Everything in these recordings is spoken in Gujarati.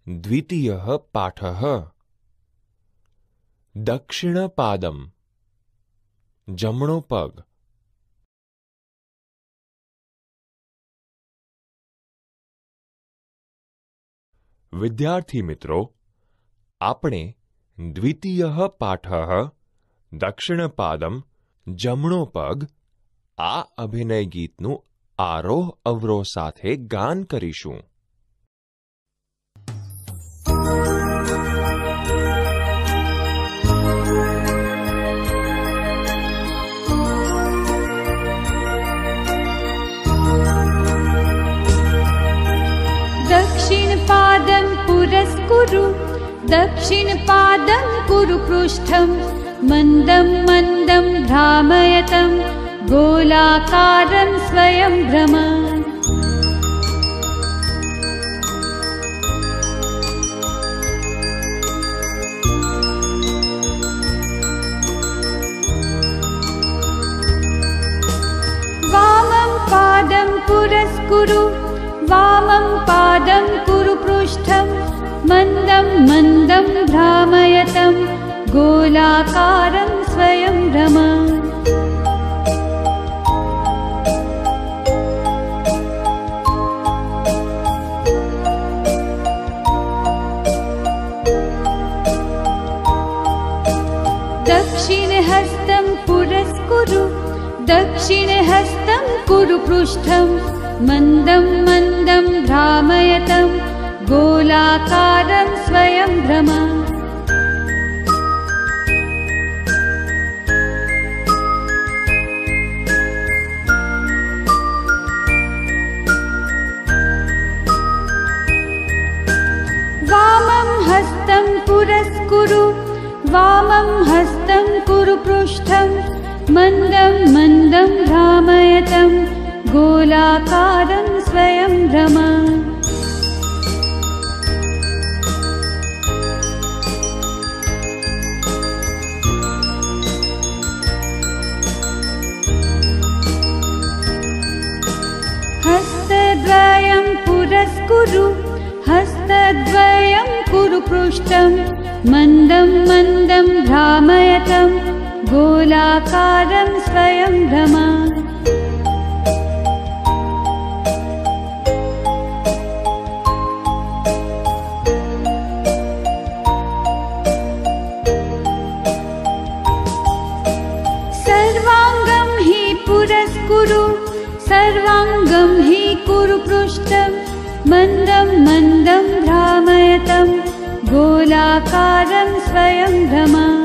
द्वितीयः पाठः। दक्षिणपादं जमणो पग। विद्यार्थी मित्रों, आपणे द्वितीयः पाठः दक्षिणपादं जमणो पग आ अभिनय गीतનું आरोह अवरोह સાથે ગાન કરીશું। दक्षिणपादं पुरस्कुरु, दक्षिणपादं कुरु पृष्ठं, मन्दं मन्दं भ्रामयतं गोलाकारं स्वयं भ्रम। वामं पादं पुरस्कुरु, वामं पादं कुरु पृष्ठं, मन्दं मन्दं भ्रामयतं गोलाकारं स्वयं भ्रम। दक्षिणहस्तं पुरस्कुरु, दक्षिणहस्तं कुरु पृष्ठं, मन्दं मन्दं भ्रामयतं गोलाकारं स्वयं भ्रम। वामं हस्तं पुरस्कुरु, वामं हस्तं कुरु पृष्ठं, मन्दं मन्दं भ्रामयतं गोलाकारं स्वयं भ्रम। हस्तद्वयं पुरस्कुरु, हस्तद्वयं कुरु पृष्ठं, मन्दं मन्दं भ्रामयतं गोलाकारं स्वयं भ्रम। सर्वाङ्गं हि पुरस्कुरु, सर्वाङ्गं हि कुरु पृष्ठं, मन्दं मन्दं भ्रामयतं गोलाकारं स्वयं भ्रम।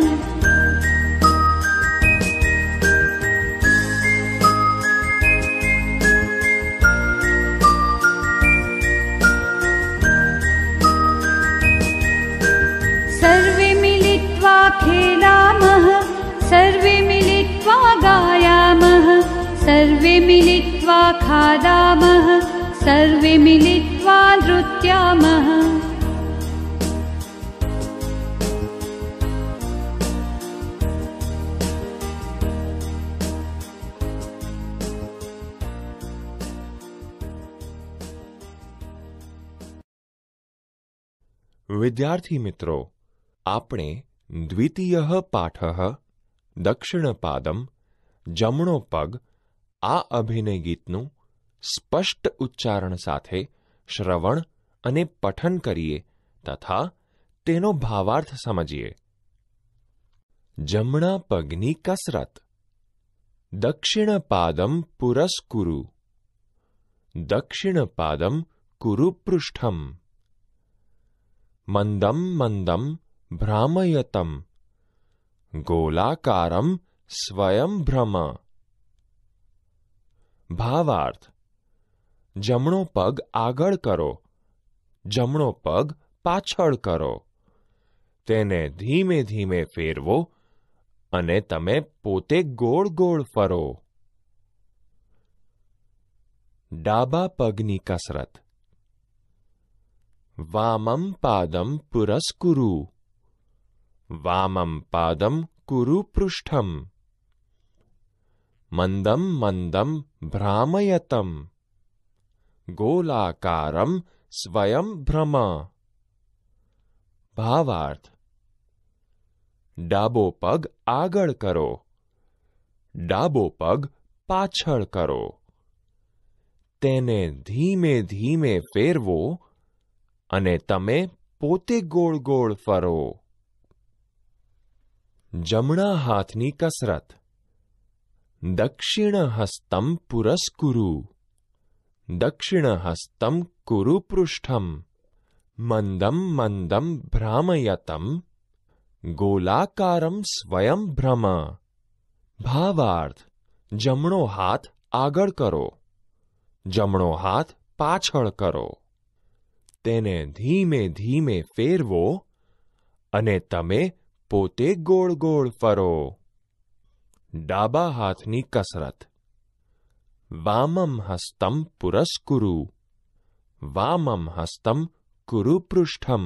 सर्वे मिलित्वा खेलामः, सर्वे मिलित्वा गायामः, सर्वे मिलित्वा खादामः, सर्वे मिलित्वा नृत्यामः। विद्यार्थी मित्रों, आपणे द्वितीयः पाठः दक्षिणपादं जमणो पग आ अभिनय गीतનું સ્પષ્ટ ઉચ્ચારણ સાથે શ્રવણ અને પઠન કરીએ તથા તેનો ભાવાર્થ સમજીએ। જમણા પગની કસરત। દક્ષિણપાદં પુરસ્કુરુ, દક્ષિણપાદં કુરુ પૃષ્ઠં, મંદં મંદં ભ્રામયतं गोलाकारं स्वयं भ्रम। भावार्थ। जमणो पग આગળ કરો, જમણો પગ પાછળ કરો, તેને ધીમે ધીમે ફેરવો અને તમે પોતે ગોળ ગોળ ફરો। ડાબા પગની કસરત। વામં પાદં પુરસ્કુરુ, वामं पादं कुरु पृष्ठं, मन्दं मन्दं भ्रामयतं गोलाकारं स्वयं भ्रम। ભાવાર્થ: ડાબો પગ આગળ કરો, ડાબો પગ પાછળ કરો. તેને ધીમે ધીમે ફેરવો અને તમે પોતે ગોળ ગોળ ફરો. જમણા હાથની કસરત. દક્ષિણ હસ્તમ પુરસ્કુરુ, દક્ષિણ હસ્તમ કુરુ પૃષ્ઠમ, મંદમ મંદમ ભ્રામયતમ, ગોલાકારમ સ્વયં ભ્રમ. ભાવાર્થ: જમણો હાથ આગળ કરો, જમણો હાથ પાછળ કરો. તેને ધીમે ધીમે ફેરવો અને તમે પોતે ગોળ ગોળ ફરો. ડાબા હાથની કસરત. વામમ હસ્તમ પુરસ્કુરુ, વામમ હસ્તમ કુરુ પૃષ્ઠમ,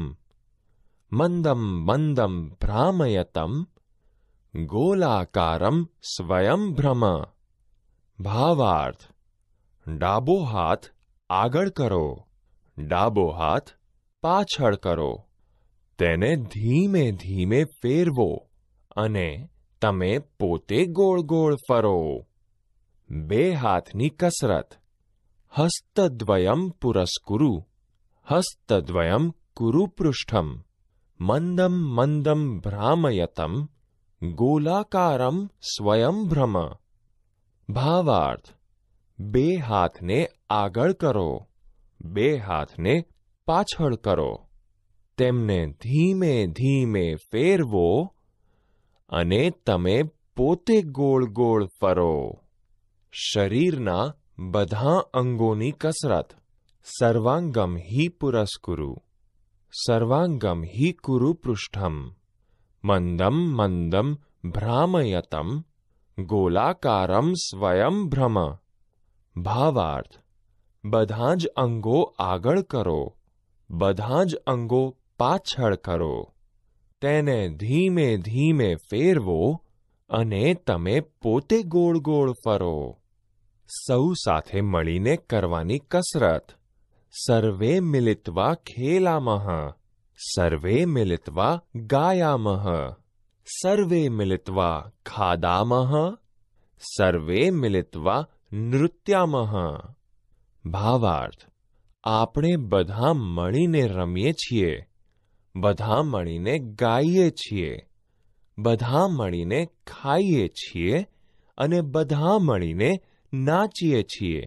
મંદમ મંદમ ભ્રામયતમ, ગોલાકારમ સ્વયં ભ્રમ. ભાવાર્થ: ડાબો હાથ આગળ કરો, ડાબો હાથ પાછળ કરો. તેને ધીમે ધીમે ફેરવો અને તમે પોતે ગોળ ગોળ ફરો. બે હાથની કસરત. હસ્તદ્વયમ પુરસ્કુરુ, હસ્તદ્વયમ કુરુ પૃષ્ઠમ, મંદમ મંદમ ભ્રામયતમ, ગોલાકારમ સ્વયં ભ્રમ. ભાવાર્થ: બે હાથને આગળ કરો, બે હાથને પાછળ કરો. તેમને ધીમે ધીમે ફેરવો અને તમે પોતે ગોળ ગોળ ફરો. શરીરના બધા અંગોની કસરત. સર્વાંગમ હિ પુરસ્કુરુ, સર્વાંગમ હિ કુરુ પૃષ્ઠમ, મંદમ મંદમ ભ્રામયતમ, ગોલાકારમ સ્વયં ભ્રમ. ભાવાર્થ: બધા જ અંગો આગળ કરો, બધા જ અંગો પાછળ કરો. તેને ધીમે ધીમે ફેરવો અને તમે પોતે ગોળ ગોળ ફરો. સૌ સાથે મળીને કરવાની કસરત. સર્વે મિલિત્વા ખેલામઃ, સર્વે મિલિત્વા ગાયામઃ, સર્વે મિલિત્વા ખાદામઃ, સર્વે મિલિત્વા નૃત્યામઃ. ભાવાર્થ: આપણે બધા મળીને રમીએ છીએ, બધા મળીને ગાઈએ છીએ, બધા મળીને ખાઈએ છીએ અને બધા મળીને નાચીએ છીએ.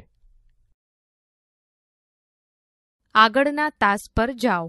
આગળના તાસ પર જાઓ.